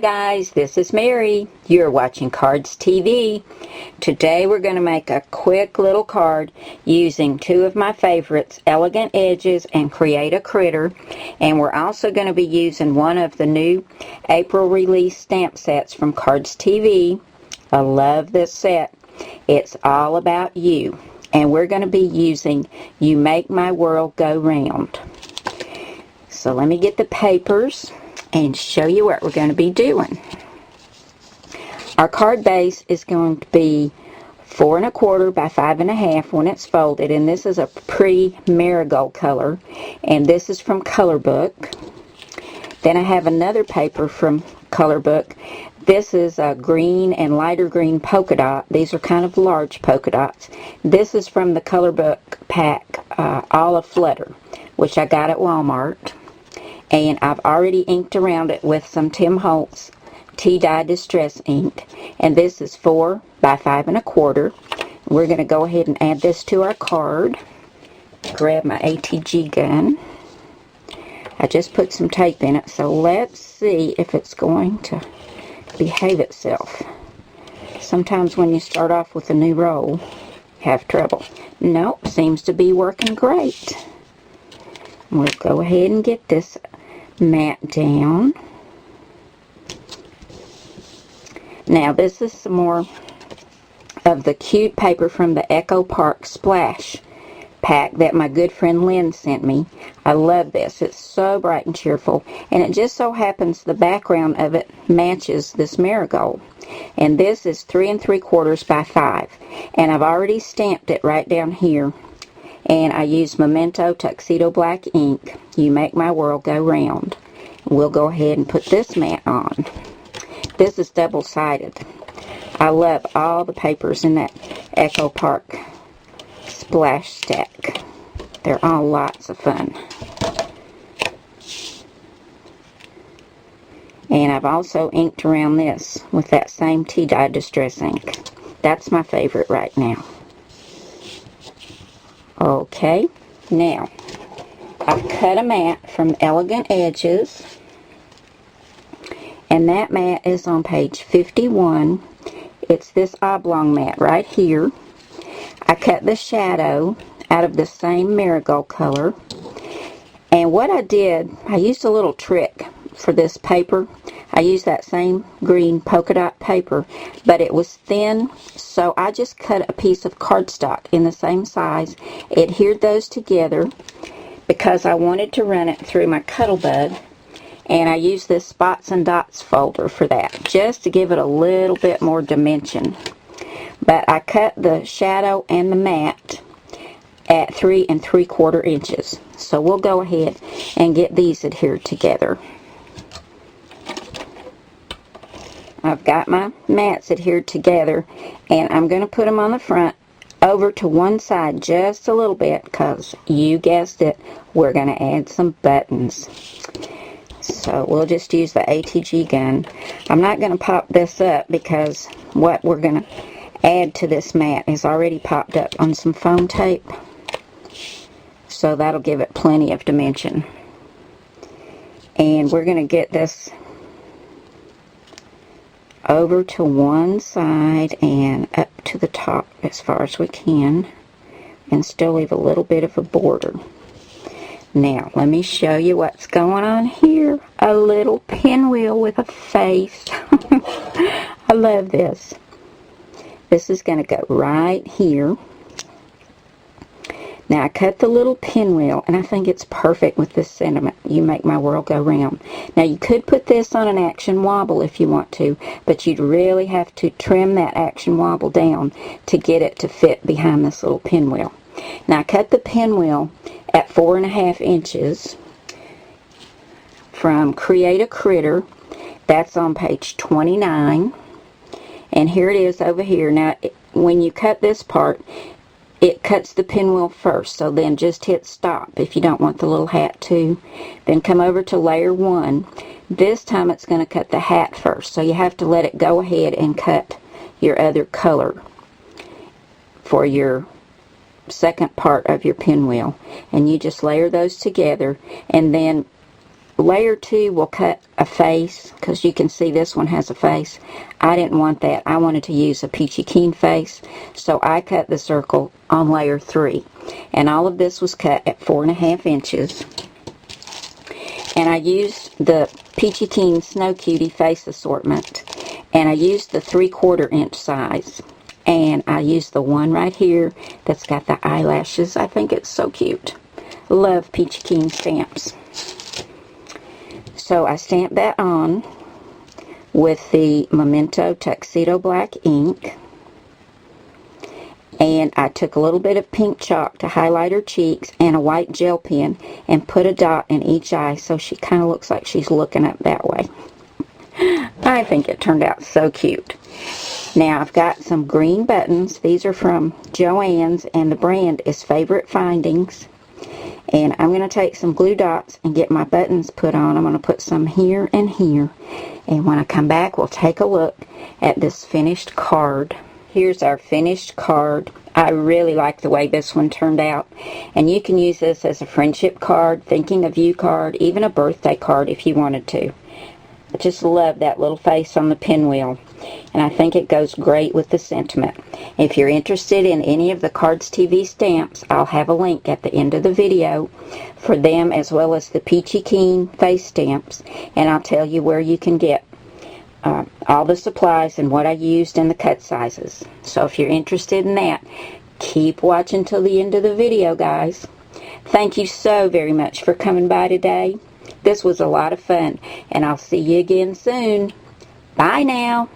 guys, this is Mary. You're watching Cardz TV. Today we're going to make a quick little card using two of my favorites, Elegant Edges and Create a Critter. And we're also going to be using one of the new April release stamp sets from Cardz TV. I love this set. It's all about you. And we're going to be using You Make My World Go Round. So let me get the papers and show you what we're going to be doing. Our card base is going to be 4 1/4 by 5 1/2 when it's folded, and this is a pretty marigold color, and this is from Color Book. Then I have another paper from Color Book. This is a green and lighter green polka dot. These are kind of large polka dots. This is from the Color Book pack, Olive Flutter, which I got at Walmart. And I've already inked around it with some Tim Holtz Tea-Dye Distress ink. And this is 4 by 5 1/4. We're going to go ahead and add this to our card. Grab my ATG gun. I just put some tape in it, so let's see if it's going to behave itself. Sometimes when you start off with a new roll, you have trouble. Nope, seems to be working great. We'll go ahead and get this mat down. Now this is some more of the cute paper from the Echo Park Splash pack that my good friend Lynn sent me. I love this. It's so bright and cheerful, and it just so happens the background of it matches this marigold. And this is 3 3/4 by 5, and I've already stamped it right down here. And I used Memento Tuxedo Black ink, You Make My World Go Round. We'll go ahead and put this mat on. This is double-sided. I love all the papers in that Echo Park Splash stack. They're all lots of fun. And I've also inked around this with that same Tea-Dye Distress ink. That's my favorite right now. Okay, now I've cut a mat from Elegant Edges, and that mat is on page 51. It's this oblong mat right here. I cut the shadow out of the same marigold color, and what I did, I used a little trick for this paper. I used that same green polka dot paper, but it was thin, so I just cut a piece of cardstock in the same size, adhered those together because I wanted to run it through my Cuttlebug, and I used this spots and dots folder for that, just to give it a little bit more dimension. But I cut the shadow and the mat at 3 3/4 inches. So we'll go ahead and get these adhered together. I've got my mats adhered together, and I'm going to put them on the front over to one side just a little bit because you guessed it, we're going to add some buttons. So we'll just use the ATG gun. I'm not going to pop this up because what we're going to add to this mat is already popped up on some foam tape, so that'll give it plenty of dimension. And we're going to get this over to one side and up to the top as far as we can, and still leave a little bit of a border. Now let me show you what's going on here. A little pinwheel with a face. I love this. This is going to go right here. Now I cut the little pinwheel, and I think it's perfect with this sentiment, You Make My World Go Round. Now you could put this on an action wobble if you want to, but you'd really have to trim that action wobble down to get it to fit behind this little pinwheel. Now I cut the pinwheel at 4 1/2 inches from Create a Critter. That's on page 29. And here it is over here. Now when you cut this part, it cuts the pinwheel first, so then just hit stop if you don't want the little hat too. Then come over to layer 1. This time it's going to cut the hat first, so you have to let it go ahead and cut your other color for your second part of your pinwheel. And you just layer those together, and then layer 2 will cut a face, because you can see this one has a face. I didn't want that. I wanted to use a peachy keen face, so I cut the circle on layer 3. And all of this was cut at 4.5 inches. And I used the Peachy Keen Snow Cutie face assortment, and I used the 3/4 inch size, and I used the one right here that's got the eyelashes. I think it's so cute. Love Peachy Keen stamps. So I stamped that on with the Memento Tuxedo Black ink, and I took a little bit of pink chalk to highlight her cheeks and a white gel pen and put a dot in each eye so she kind of looks like she's looking up that way. I think it turned out so cute. Now I've got some green buttons. These are from Joann's, and the brand is Favorite Findings. And I'm going to take some glue dots and get my buttons put on. I'm going to put some here and here. And when I come back, we'll take a look at this finished card. Here's our finished card. I really like the way this one turned out. And you can use this as a friendship card, thinking of you card, even a birthday card if you wanted to. I just love that little face on the pinwheel. And I think it goes great with the sentiment. If you're interested in any of the Cardz TV stamps, I'll have a link at the end of the video for them, as well as the Peachy Keen face stamps. And I'll tell you where you can get all the supplies and what I used and the cut sizes. So if you're interested in that, keep watching till the end of the video, guys. Thank you so very much for coming by today. This was a lot of fun, and I'll see you again soon. Bye now.